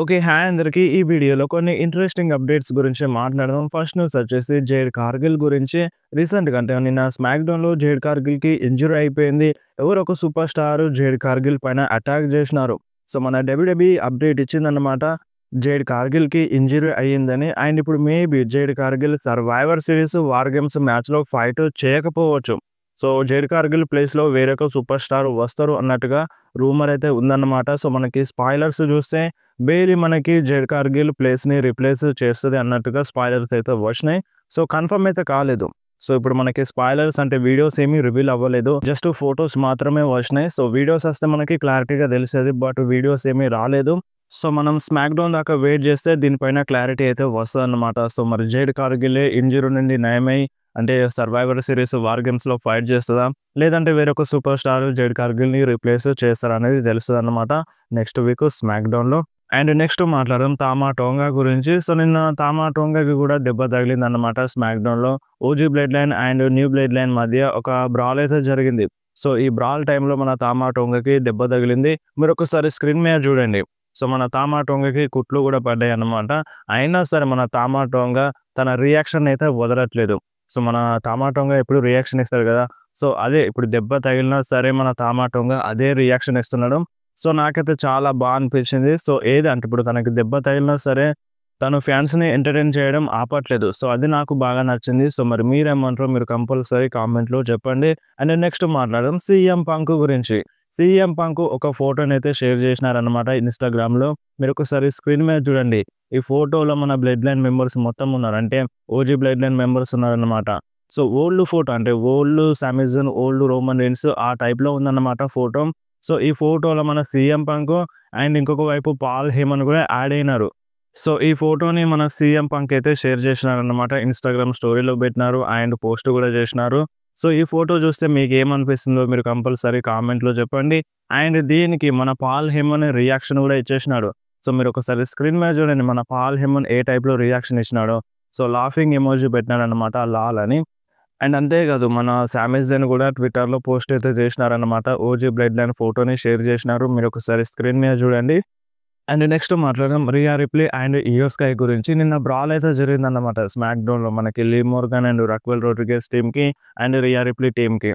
Okay. Hi అందరికి. ఈ వీడియోలో కొన్ని ఇంట్రెస్టింగ్ అప్డేట్స్ గురించి మాట్లాడదాం. ఫస్ట్ న్యూస్ వచ్చేసి జేడ్ కార్గిల్ గురించి. రీసెంట్‌గా అంటే నిన్న స్మాక్‌డౌన్‌లో జేడ్ కార్గిల్‌కి ఇంజ్యూరీ అయిపోయింది. ఎవరో ఒక సూపర్ స్టార్ జేడ్ కార్గిల్ పైన అటాక్ జేసినారు. సో, మన డబ్ల్యూడబ్ల్యూఈ అప్డేట్ ఇచ్చిందన్నమాట. జేడ్ కార్గిల్‌కి ఇంజ్యూరీ అయ్యిందని. అండ్ ఇప్పుడు maybe jade Kargil survivor series war games మ్యాచ్‌లో ఫైట్ చేయకపోవచ్చు. సో, జేడ్ కార్గిల్ ప్లేస్‌లో వేరొక సూపర్ స్టార్ వస్తారు అన్నట్టుగా రూమర్ అయితే ఉందన్నమాట. సో, మనకి స్పాయిలర్స్ చూస్తే బేలీ మనకి జేడ్ కార్గిల్ ప్లేస్‌ని రిప్లేస్ చేస్తది అన్నట్టుగా స్పాయిలర్స్ అయితే వచ్చినాయి. సో, కన్ఫర్మ్ అయితే కాలేదు. సో, ఇప్పుడు మనకి స్పాయిలర్స్ అంటే వీడియోస్ ఏమీ రివీల్ అవ్వలేదు. జస్ట్ ఫోటోస్ మాత్రమే వచ్చినాయి. సో, వీడియోస్ వస్తే మనకి క్లారిటీగా తెలిసేది. బట్ వీడియోస్ ఏమీ రాలేదు. సో, మనం స్మాక్‌డౌన్ దాకా వెయిట్ చేస్తే దీనిపైన క్లారిటీ అయితే వస్తదన్నమాట. సో, మరి జేడ్ కార్గిల్ ఇంజ్యూరీ నుండి నయమై అంటే సర్వైవర్ సిరీస్ వార్ గేమ్స్‌లో ఫైట్ చేస్తదా? లేదంటే వేరొక సూపర్ స్టార్ జేడ్ కార్గిల్‌ని రిప్లేస్ చేస్తారా అనేది తెలుస్తదన్నమాట నెక్స్ట్ వీక్ స్మాక్‌డౌన్‌లో. అండ్ నెక్స్ట్ మాట్లాడదాం తామా టోంగా గురించి. సో, నిన్న తామా టోంగాకి కూడా దెబ్బ తగిలిందన్నమాట స్మాక్‌డౌన్‌లో. OG blood line and new blood line మధ్య ఒక బ్రాల్ అయితే జరిగింది. సో, ఈ బ్రాల్ టైమ్‌లో మన తామా టోంగాకి దెబ్బ తగిలింది. మీరొకసారి స్క్రీన్ మీద చూడండి. సో, మన తామా టోంగాకి కుట్లు కూడా పడ్డాయన్నమాట. అయినా సరే మన తామా టోంగా తన రియాక్షన్ అయితే వదలట్లేదు. సో, మన తామా టోంగా ఎప్పుడు రియాక్షన్ ఇస్తాడు కదా! సో, అదే ఇప్పుడు దెబ్బ తగిలినా సరే మన తామా టోంగా అదే రియాక్షన్ ఇస్తున్నాడు. సో, నాకైతే చాలా అనిపించింది. సో, ఏదంటే ఇప్పుడు తనకి దెబ్బ తగిలినా సరే తను ఫ్యాన్స్‌ని ఎంటర్‌టైన్ చేయడం ఆపట్లేదు. సో, అది నాకు బాగా నచ్చింది. సో, మరి మీరేమంటారో మీరు కంపల్సరీ కామెంట్‌లో చెప్పండి. అండ్ నెక్స్ట్ మాట్లాడదాం సీఎం పంక్ గురించి. సీఎం పంక్ ఒక ఫోటోనైతే షేర్ చేసినారన్నమాట ఇన్‌స్టాగ్రామ్‌లో. మీరొకసారి స్క్రీన్ మీద చూడండి. ఈ ఫోటోలో మన బ్లడ్ లైన్ మెంబర్స్ మొత్తం ఉన్నారు. అంటే ఓజీ బ్లడ్ లైన్ మెంబర్స్ ఉన్నారన్నమాట. సో, ఓల్డ్ ఫోటో అంటే old Sami Zayn, old Roman Reigns ఆ టైప్‌లో ఉందన్నమాట ఫోటో. సో, ఈ ఫోటోలో మన సీఎం పంక్ అండ్ ఇంకొక వైపు పాల్ హేమన్ కూడా యాడ్ అయినారు. సో, ఈ ఫోటోని మన సీఎం పంక్ అయితే షేర్ చేసినారన్నమాట. ఇన్‌స్టాగ్రామ్ స్టోరీలో పెట్టినారు అండ్ పోస్ట్ కూడా చేసినారు. సో, ఈ ఫోటో చూస్తే మీకేమనిపిస్తుందో మీరు కంపల్సరీ కామెంట్‌లో చెప్పండి. అండ్ దీనికి మన పాల్ హేమన్ రియాక్షన్ కూడా ఇచ్చేసినాడు. సో, మీరొకసారి స్క్రీన్ మీద చూడండి మన పాల్ హేమన్ ఏ టైప్‌లో రియాక్షన్ ఇచ్చినాడో. సో, లాఫింగ్ ఎమోజి పెట్టినాడన్నమాట లాల్ అని. అండ్ అంతేకాదు మన సామీ జాన్ కూడా ట్విట్టర్‌లో పోస్ట్ అయితే చేసినారన్నమాట. ఓజీ బ్లడ్ లైన్ ఫోటోని షేర్ చేసినారు. మీరొకసారి స్క్రీన్ మీద చూడండి. అండ్ నెక్స్ట్ మాట్లాడదాం రియా రిప్లీ అండ్ ఇయో స్కై గురించి. నిన్న బ్రాల్ అయితే జరిగిందన్నమాట స్మాక్‌డౌన్‌లో మనకి లీ మోర్గాన్ అండ్ రక్వెల్ రోడ్రిగెస్ టీమ్‌కి అండ్ రియా రిప్లీ టీమ్‌కి.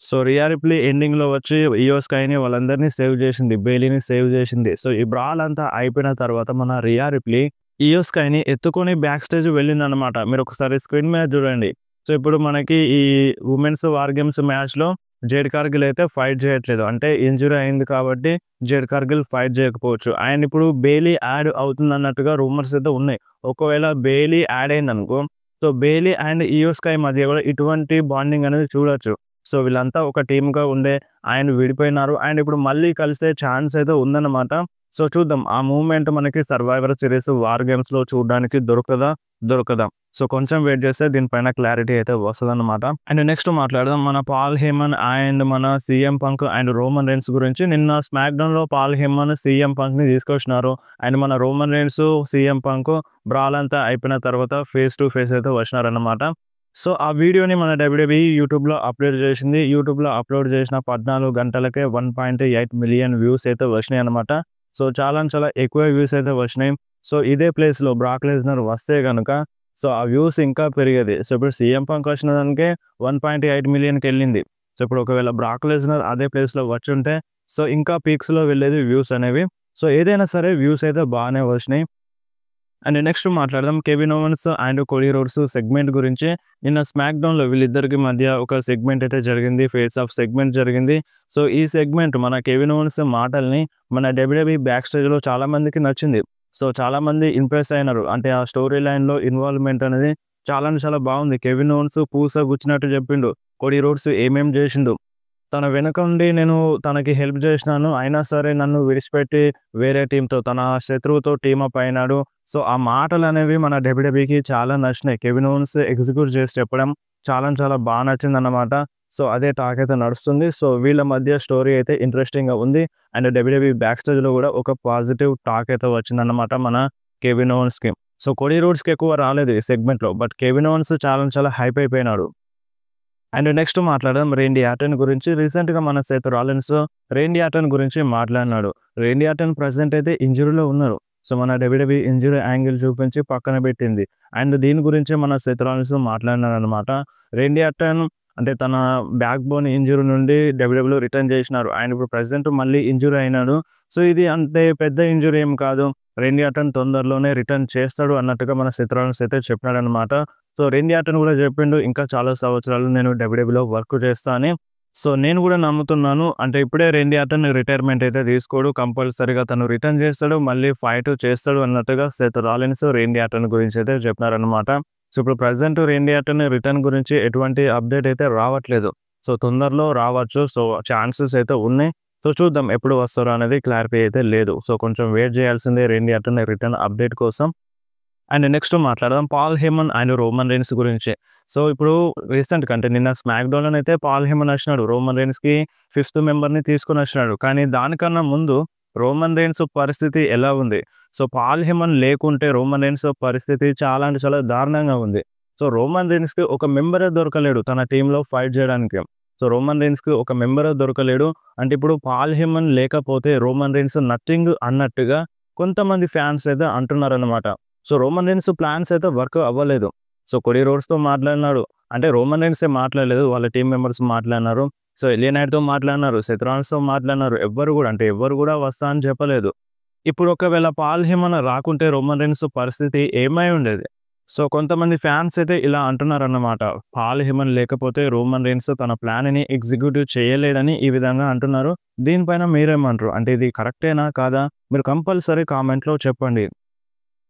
సో, రియా రిప్లీ ఎండింగ్‌లో వచ్చి ఇయో స్కైని వాళ్ళందరిని సేవ్ చేసింది. బెయిలీని సేవ్ చేసింది. సో, ఈ బ్రాల్ అంతా అయిపోయిన తర్వాత మన రియా రిప్లీ ఇయో స్కైని ఎత్తుకొని బ్యాక్ స్టేజ్ వెళ్ళిందన్నమాట. మీరొకసారి స్క్రీన్ మీద చూడండి. సో, ఇప్పుడు మనకి ఈ వుమెన్స్ వార్ గేమ్స్ మ్యాచ్‌లో జేడ్ కార్గిల్ అయితే ఫైట్ చేయట్లేదు. అంటే ఇంజ్యూరీ అయింది కాబట్టి జేడ్ కార్గిల్ ఫైట్ చేయకపోవచ్చు. అండ్ ఇప్పుడు బెయిలీ యాడ్ అవుతుందన్నట్టుగా రూమర్స్ అయితే ఉన్నాయి. ఒకవేళ బెయిలీ యాడ్ అయిందనుకో, so, Bayley and Iyo Sky మధ్య కూడా ఇటువంటి బాండింగ్ అనేది చూడొచ్చు. సో, వీళ్ళంతా ఒక టీమ్‌గా ఉండే అండ్ విడిపోయినారు. అండ్ ఇప్పుడు మళ్ళీ కలిసే ఛాన్స్ అయితే ఉందన్నమాట. సో, చూద్దాం. ఆ మూవ్‌మెంట్ మనకి సర్వైవర్ సిరీస్ వార్ గేమ్స్‌లో చూడడానికి దొరుకుతదా? దొరకదా? సో, కొంచెం వెయిట్ చేస్తే దీనిపైన క్లారిటీ అయితే వస్తదన్నమాట. అండ్ నెక్స్ట్ మాట్లాడదాం మన పాల్ హేమన్ అండ్ మన CM Punk and Roman Reigns గురించి. నిన్న స్మాక్‌డౌన్‌లో పాల్ హేమన్ సీఎం పంక్‌ని తీసుకొచ్చినారు. అండ్ మన Roman Reigns, CM Punk brawl అంతా అయిపోయిన తర్వాత ఫేస్ టు ఫేస్ అయితే వచ్చినారన్నమాట. సో, ఆ వీడియోని మన డబ్ల్యూడబ్ల్యూఈ యూట్యూబ్‌లో అప్‌లోడ్ చేసింది. యూట్యూబ్‌లో అప్‌లోడ్ చేసిన 14 గంటలకే 1.8 మిలియన్ వ్యూస్ అయితే వచ్చినాయన్నమాట. సో, చాలా ఎక్కువ వ్యూస్ అయితే వచ్చినాయి. సో, ఇదే ప్లేస్‌లో బ్రాక్ లెస్నర్ వస్తే గనుక సో, ఆ వ్యూస్ ఇంకా పెరిగేది. సో, ఇప్పుడు సీఎం పంక్ వచ్చిన దానికే 1.8 మిలియన్‌కెళ్ళింది. సో, ఇప్పుడు ఒకవేళ బ్రాక్ లెస్నర్ అదే ప్లేస్‌లో వచ్చుంటే సో, ఇంకా పీక్స్‌లో వెళ్ళేది వ్యూస్ అనేవి. సో, ఏదైనా సరే వ్యూస్ అయితే బాగానే వచ్చినాయి. అండ్ నెక్స్ట్ మాట్లాడదాం Kevin ovens and Cody roads segment గురించి. నిన్న స్మాక్‌డౌన్‌లో వీళ్ళిద్దరికి మధ్య ఒక సెగ్మెంట్ అయితే జరిగింది. ఫేస్ ఆఫ్ సెగ్మెంట్ జరిగింది. సో, ఈ సెగ్మెంట్ మన కెవిన్ ఓవెన్స్ మాటల్ని మన డబ్ల్యూడబ్ల్యూఈ బ్యాక్ స్టేజ్‌లో చాలా మందికి నచ్చింది. సో, చాలామంది ఇంప్రెస్ అయినారు. అంటే ఆ స్టోరీ లైన్‌లో ఇన్వాల్వ్‌మెంట్ అనేది చాలా బాగుంది. కెవిన్ ఓవెన్స్ పూస గుచ్చినట్టు చెప్పిండు. కోడీ రోడ్స్ ఏమేం చేసిండు. తన వెనక ఉండి నేను తనకి హెల్ప్ చేసినాను. అయినా సరే నన్ను విడిచిపెట్టి వేరే టీమ్‌తో తన శత్రువుతో టీమప్ అయినాడు. సో, ఆ మాటలనేవి మన డబ్ల్యూడబ్ల్యూఈకి చాలా నచ్చినాయి. కెవిన్ ఓవెన్స్ ఎగ్జిక్యూట్ చేసి చెప్పడం చాలా నచ్చిందన్నమాట. సో, అదే టాక్ అయితే నడుస్తుంది. సో, వీళ్ళ మధ్య స్టోరీ అయితే ఇంట్రెస్టింగ్‌గా ఉంది. అండ్ డబ్ల్యూడబ్ల్యూఈ బ్యాక్ స్టేజ్‌లో కూడా ఒక పాజిటివ్ టాక్ అయితే వచ్చిందన్నమాట మన కెవిన్ ఓవెన్స్‌కి. సో, కోడీ రోడ్స్‌కి ఎక్కువ రాలేదు ఈ సెగ్మెంట్‌లో. బట్ కెవిన్ ఓవెన్స్ చాలా హైప్ అయిపోయినాడు. అండ్ నెక్స్ట్ మాట్లాడదాం రేండీ ఆర్టన్ గురించి. రీసెంట్‌గా మన సెత్ రాలిన్స్ రేండీ ఆర్టన్ గురించి మాట్లాడినాడు. రేండీ ఆర్టన్ ప్రెజెంట్ అయితే ఇంజ్యూరీలో ఉన్నారు. సో, మన డబ్ల్యూడబ్ల్యూఈ ఇంజ్యూరీ యాంగిల్ చూపించి పక్కన పెట్టింది. అండ్ దీని గురించి మన సెత్ రాలిన్స్ మాట్లాడినారనమాట. రెండీ అర్టన్ అంటే తన బ్యాక్ బోన్ ఇంజ్యూరీ నుండి డబ్ల్యూడబ్ల్యూఈ రిటర్న్ చేసినారు. ఆయన ఇప్పుడు ప్రెజెంట్ మళ్ళీ ఇంజ్యూర్ అయినాడు. సో, ఇది అంతే పెద్ద ఇంజ్యూరీ ఏం కాదు. రెండీ అర్టన్ తొందరలోనే రిటర్న్ చేస్తాడు అన్నట్టుగా మన సెత్ రాలిన్స్ అయితే చెప్పినాడనమాట. సో, రెండీ అర్టన్ కూడా చెప్పిండు ఇంకా చాలా సంవత్సరాలు నేను డబ్ల్యూడబ్ల్యూఈలో వర్క్ చేస్తా అని. సో, నేను కూడా నమ్ముతున్నాను. అంటే ఇప్పుడే రెండీ అర్టన్ రిటైర్మెంట్ అయితే తీసుకోడు. కంపల్సరీగా తను రిటర్న్ చేస్తాడు. మళ్ళీ ఫైట్ చేస్తాడు అన్నట్టుగా సెత్ రాలిన్స్ రెండీ అర్టన్ గురించి అయితే చెప్పినారనమాట. సో, ఇప్పుడు ప్రెజెంట్ రెండీ అర్టన్ రిటర్న్ గురించి ఎటువంటి అప్డేట్ అయితే రావట్లేదు. సో, తొందరలో రావచ్చు. సో, ఛాన్సెస్ అయితే ఉన్నాయి. సో, చూద్దాం ఎప్పుడు వస్తారో అనేది క్లారిటీ అయితే లేదు. సో, కొంచెం వెయిట్ చేయాల్సిందే రెండీ అర్టన్ రిటర్న్ అప్డేట్ కోసం. అండ్ నెక్స్ట్ మాట్లాడదాం Paul Heyman and Roman Reigns గురించి. సో, ఇప్పుడు రీసెంట్‌గా అంటే నిన్న స్మాక్ డౌన్‌లోనైతే పాల్ హేమన్ వచ్చినాడు. రోమన్ రైన్స్‌కి ఫిఫ్త్ మెంబర్‌ని తీసుకొని వచ్చినాడు. కానీ దానికన్నా ముందు రోమన్ రైన్స్ పరిస్థితి ఎలా ఉంది? సో, పాల్ హేమన్ లేకుంటే రోమన్ రైన్స్ పరిస్థితి చాలా అంటే చాలా దారుణంగా ఉంది. సో, రోమన్ రైన్స్‌కి ఒక మెంబరే దొరకలేడు తన టీమ్‌లో ఫైట్ చేయడానికి. సో, రోమన్ రైన్స్‌కి ఒక మెంబరే దొరకలేడు. అంటే ఇప్పుడు పాల్ హేమన్ లేకపోతే రోమన్ రైన్స్ నథింగ్ అన్నట్టుగా కొంతమంది ఫ్యాన్స్ అయితే అంటున్నారన్నమాట. సో, రోమన్ రైన్స్ ప్లాన్స్ అయితే వర్క్ అవ్వలేదు. సో, కోడీ రోడ్స్‌తో మాట్లాడినాడు. అంటే రోమన్ రైన్సే మాట్లాడలేదు. వాళ్ళ టీమ్ మెంబర్స్ మాట్లాడినారు. సో, ఎలియా నైట్‌తో మాట్లాడినారు. సెత్ రాలిన్స్‌తో మాట్లాడినారు. ఎవ్వరు కూడా వస్తా అని చెప్పలేదు. ఇప్పుడు ఒకవేళ పాల్ హేమన్ రాకుంటే రోమన్ రైన్స్ పరిస్థితి ఏమై ఉండేది? సో, కొంతమంది ఫ్యాన్స్ అయితే ఇలా అంటున్నారన్నమాట. పాల్ హేమన్ లేకపోతే రోమన్ రైన్స్ తన ప్లాన్‌ని ఎగ్జిక్యూటివ్ చేయలేదని ఈ విధంగా అంటున్నారు. దీనిపైన మీరేమంటారు? అంటే ఇది కరెక్టేనా? కాదా? మీరు కంపల్సరీ కామెంట్‌లో చెప్పండి.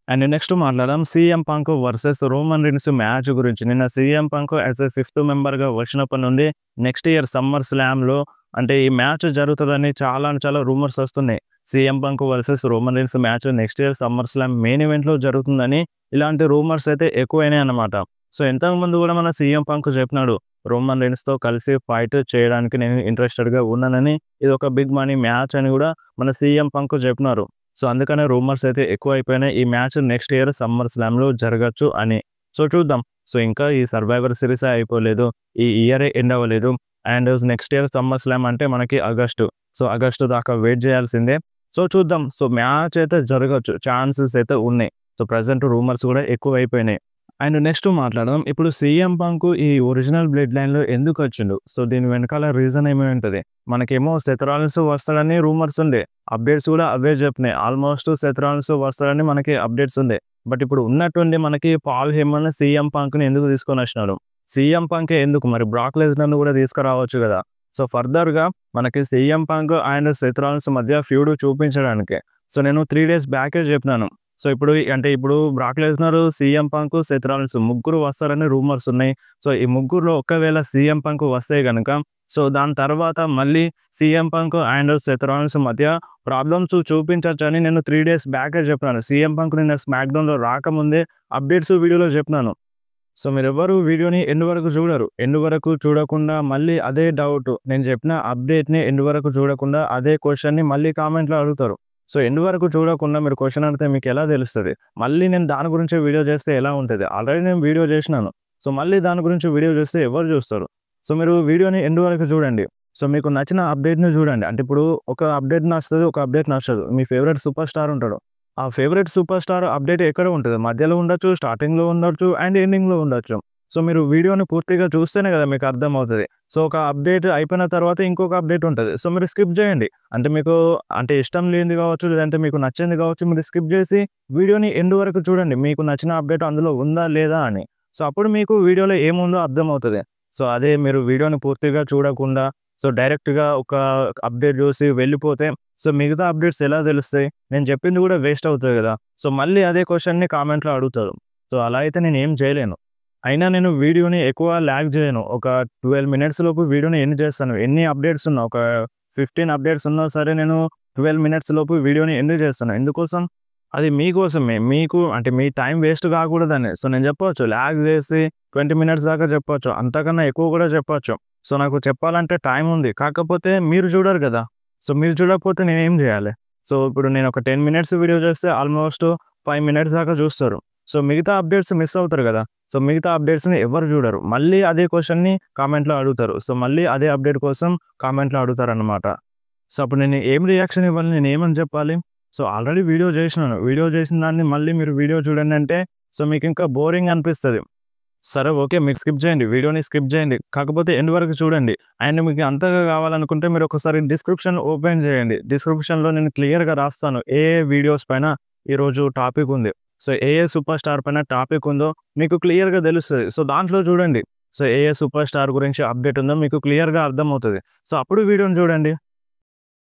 అండ్ నెక్స్ట్ మాట్లాడదాం CM punk versus Roman Reigns match గురించి. నిన్న CM punk as a fifth మెంబర్‌గా వచ్చినప్పటి నుండి నెక్స్ట్ ఇయర్ సమ్మర్ స్లామ్‌లో అంటే ఈ మ్యాచ్ జరుగుతదని చాలా అంటే చాలా రూమర్స్ వస్తున్నాయి. CM punk versus Roman Reigns match next year summer slam main ఈవెంట్‌లో జరుగుతుందని ఇలాంటి రూమర్స్ అయితే ఎక్కువైనాయి అన్నమాట. సో, ఇంతకుముందు కూడా మన సీఎం పంక్ చెప్పినాడు. రోమన్ రైన్స్‌తో కలిసి ఫైట్ చేయడానికి నేను ఇంట్రెస్టెడ్‌గా ఉన్నానని. ఇది ఒక బిగ్ మనీ మ్యాచ్ అని కూడా మన సీఎం పంక్ చెప్పినారు. సో, అందుకనే రూమర్స్ అయితే ఎక్కువైపోయినాయి. ఈ మ్యాచ్ నెక్స్ట్ ఇయర్ సమ్మర్ స్లామ్‌లో జరగచ్చు అని. సో, చూద్దాం. సో, ఇంకా ఈ సర్వైవర్ సిరీసే అయిపోలేదు. ఈ ఇయరే ఎండ్ అవ్వలేదు. And next year summer slam అంటే మనకి ఆగస్టు. సో, ఆగస్టు దాకా వెయిట్ చేయాల్సిందే. సో, చూద్దాం. సో, మ్యాచ్ అయితే జరగచ్చు. ఛాన్సెస్ అయితే ఉన్నాయి. సో, ప్రెజెంట్ రూమర్స్ కూడా ఎక్కువైపోయినాయి. అండ్ నెక్స్ట్ మాట్లాడదాం. ఇప్పుడు సీఎం పంక్ ఈ ఒరిజినల్ బ్లడ్ లైన్‌లో ఎందుకొచ్చిండు? సో, దీని వెనకాల రీజన్ ఏమి ఉంటది? మనకేమో సెత్ రాలిన్స్ వస్తాడని రూమర్స్ ఉండే. అప్డేట్స్ కూడా అవే చెప్పినాయి. ఆల్మోస్ట్ సెత్ రాలిన్స్ వస్తాడని మనకి అప్డేట్స్ ఉండే. బట్ ఇప్పుడు ఉన్నట్టుండి మనకి పాల్ హేమన్ సీఎం పంక్‌ని ఎందుకు తీసుకొనొచ్చినాడు? సీఎం పంకే ఎందుకు? మరి బ్రాక్ లెస్నర్‌ని కూడా తీసుకురావచ్చు గదా! సో, ఫర్దర్‌గా మనకి CM Punk and Seth Rollins మధ్య ఫ్యూడ్ చూపించడానికే. సో, నేను 3 డేస్ బ్యాకే చెప్పినాను. సో, ఇప్పుడు Brock Lesnar, CM punk, Seth Rollins ముగ్గురు వస్తారని రూమర్స్ ఉన్నాయి. సో, ఈ ముగ్గురులో ఒకవేళ సీఎం పంక్ వస్తే గనక సో, దాని తర్వాత మళ్ళీ CM Punk and Seth Rollins మధ్య ప్రాబ్లమ్స్ చూపించొచ్చని నేను 3 డేస్ బ్యాకే చెప్పినాను. సీఎం పంక్ నిన్న స్మాక్ డౌన్‌లో రాకముందే అప్డేట్స్ వీడియోలో చెప్పినాను. సో, మీరెవ్వరు వీడియోని ఎండ్ వరకు చూడరు. ఎండ్ వరకు చూడకుండా మళ్ళీ అదే డౌట్ నేను చెప్పిన అప్డేట్‌ని ఎండ్ వరకు చూడకుండా అదే క్వెషన్‌ని మళ్ళీ కామెంట్‌లో అడుగుతారు. సో, ఎండ్ వరకు చూడకుండా మీరు క్వెషన్ అడిగితే మీకెలా తెలుస్తది? మళ్ళీ నేను దాని గురించే వీడియో చేస్తే ఎలా ఉంటది? ఆల్రెడీ నేను వీడియో చేసినాను. సో, మళ్ళీ దాని గురించి వీడియో చేస్తే ఎవరు చూస్తారు? సో, మీరు వీడియోని ఎండ్ వరకు చూడండి. సో, మీకు నచ్చిన అప్డేట్‌ని చూడండి. అంటే ఇప్పుడు ఒక అప్డేట్ నచ్చుతది, ఒక అప్డేట్ నచ్చదు. మీ ఫేవరెట్ సూపర్ స్టార్ ఉంటాడు. ఆ ఫేవరెట్ సూపర్ స్టార్ అప్డేట్ ఎక్కడ ఉంటది? మధ్యలో ఉండొచ్చు, స్టార్టింగ్‌లో ఉండొచ్చు అండ్ ఎండింగ్‌లో ఉండొచ్చు. సో, మీరు వీడియోని పూర్తిగా చూస్తేనే కదా మీకు అర్థమవుతది. సో, ఒక అప్డేట్ అయిపోయిన తర్వాత ఇంకొక అప్డేట్ ఉంటది. సో, మీరు స్కిప్ చేయండి. అంటే మీకు అంటే ఇష్టం లేనిది కావచ్చు, లేదంటే మీకు నచ్చింది కావచ్చు, మీరు స్కిప్ చేసి వీడియోని ఎండ్ వరకు చూడండి. మీకు నచ్చిన అప్డేట్ అందులో ఉందా? లేదా? అని. సో, అప్పుడు మీకు వీడియోలో ఏముందో అర్థమవుతది. సో, అదే మీరు వీడియోని పూర్తిగా చూడకుండా సో, డైరెక్ట్‌గా ఒక అప్డేట్ చూసి వెళ్ళిపోతే సో, మిగతా అప్డేట్స్ ఎలా తెలుస్తాయి? నేను చెప్పింది కూడా వేస్ట్ అవుతది కదా! సో, మళ్ళీ అదే క్వెషన్‌ని కామెంట్‌లో అడుగుతారు. సో, అలా అయితే నేనేం చేయలేను. అయినా నేను వీడియోని ఎక్కువ లాగ్ చేయను. ఒక 12 మినిట్స్ లోపు వీడియోని ఎండ్ చేస్తాను. ఎన్ని అప్డేట్స్ ఉన్నా ఒక 15 అప్డేట్స్ ఉన్నా సరే నేను 12 మినిట్స్ లోపు వీడియోని ఎండ్ చేస్తాను. ఎందుకోసం? అది మీకోసమే. మీకు అంటే మీ టైం వేస్ట్ కాకూడదని. సో, నేను చెప్పొచ్చు లాగ్ చేసి 20 మినిట్స్ దాకా చెప్పొచ్చు. అంతకన్నా ఎక్కువ కూడా చెప్పొచ్చు. సో, నాకు చెప్పాలంటే టైం ఉంది. కాకపోతే మీరు చూడరు కదా! సో, మీరు చూడకపోతే నేనేం చేయాలి? సో, ఇప్పుడు నేను ఒక 10 మినిట్స్ వీడియో చేస్తే ఆల్మోస్ట్ 5 మినిట్స్ దాకా చూస్తారు. సో, మిగతా అప్డేట్స్ మిస్ అవుతారు కదా! సో, మిగతా అప్డేట్స్‌ని ఎవరు చూడరు. మళ్ళీ అదే క్వెషన్‌ని కామెంట్‌లో అడుగుతారు. సో, మళ్ళీ అదే అప్డేట్ కోసం కామెంట్‌లో అడుగుతారనమాట. సో, అప్పుడు నేను ఏం రియాక్షన్ ఇవ్వాలి? నేనేమని చెప్పాలి? సో, ఆల్రెడీ వీడియో జేసినాను. వీడియో జేసిన దాన్ని మళ్ళీ మీరు వీడియో చూడండంటే సో, మీకింకా బోరింగ్ అనిపిస్తది. సరే ఓకే. మీరు స్కిప్ జేయండి. వీడియోని స్కిప్ జేయండి. కాకపోతే ఎండ్ వరకు చూడండి. అండ్ మీకు అంతగా కావాలనుకుంటే మీరొకసారి డిస్క్రిప్షన్ ఓపెన్ జేయండి. డిస్క్రిప్షన్‌లో నేను క్లియర్‌గా రాస్తాను. ఏ ఏ వీడియోస్ పైన ఈరోజు టాపిక్ ఉంది. సో, ఏ ఏ సూపర్ స్టార్ పైన టాపిక్ ఉందో మీకు క్లియర్‌గా తెలుస్తది. సో, దాంట్లో చూడండి. సో, ఏ ఏ సూపర్ స్టార్ గురించి అప్డేట్ ఉందో మీకు క్లియర్‌గా అర్థమవుతది. సో, అప్పుడు వీడియోని చూడండి.